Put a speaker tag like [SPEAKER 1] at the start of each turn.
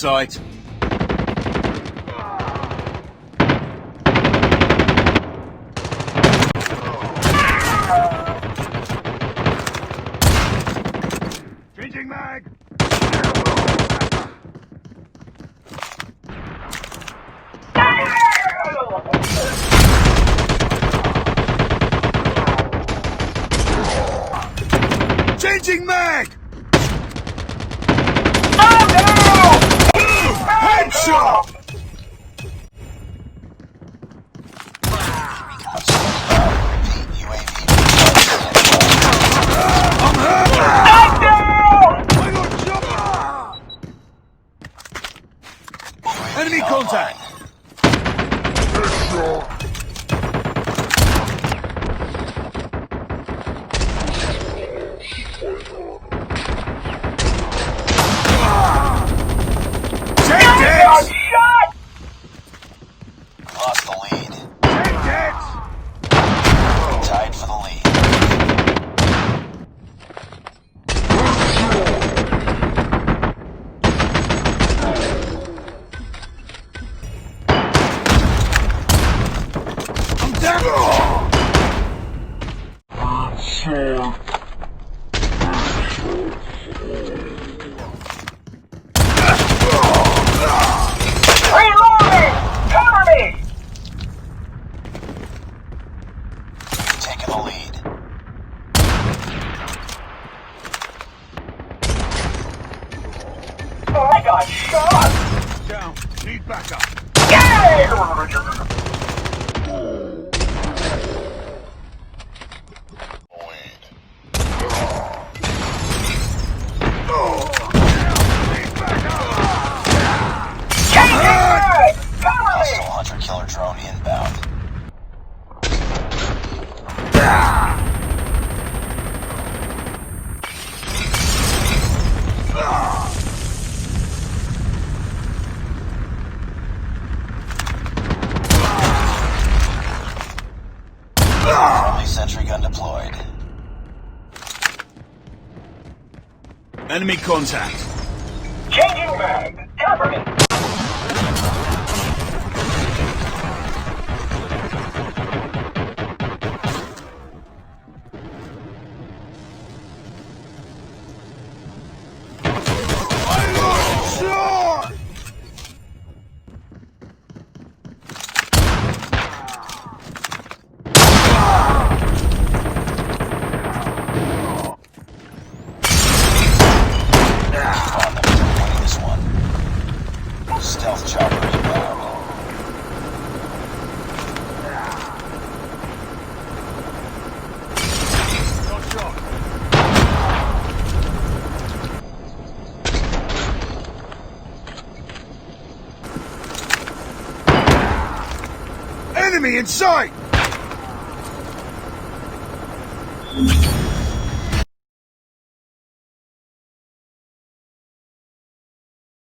[SPEAKER 1] sight.
[SPEAKER 2] Changing mag!
[SPEAKER 1] Changing mag!
[SPEAKER 2] Oh no!
[SPEAKER 1] Headshot! I'm hurt!
[SPEAKER 2] I'm down!
[SPEAKER 1] I got shot! Enemy contact! Take this!
[SPEAKER 2] Shot!
[SPEAKER 3] Lost the lead.
[SPEAKER 1] Take it!
[SPEAKER 3] Tied for the lead.
[SPEAKER 1] I'm down!
[SPEAKER 2] Reloading! Cover me!
[SPEAKER 3] Taking the lead.
[SPEAKER 2] Oh, I got shot!
[SPEAKER 1] Down. Need backup.
[SPEAKER 3] Hostile hunter-killer drone inbound. Friendly sentry gun deployed.
[SPEAKER 1] Enemy contact.
[SPEAKER 2] Changing mag! Cover me!
[SPEAKER 1] I got shot!
[SPEAKER 3] On them. Winning this one. Stealth chopper inbound.
[SPEAKER 1] Got shot. Enemy in sight!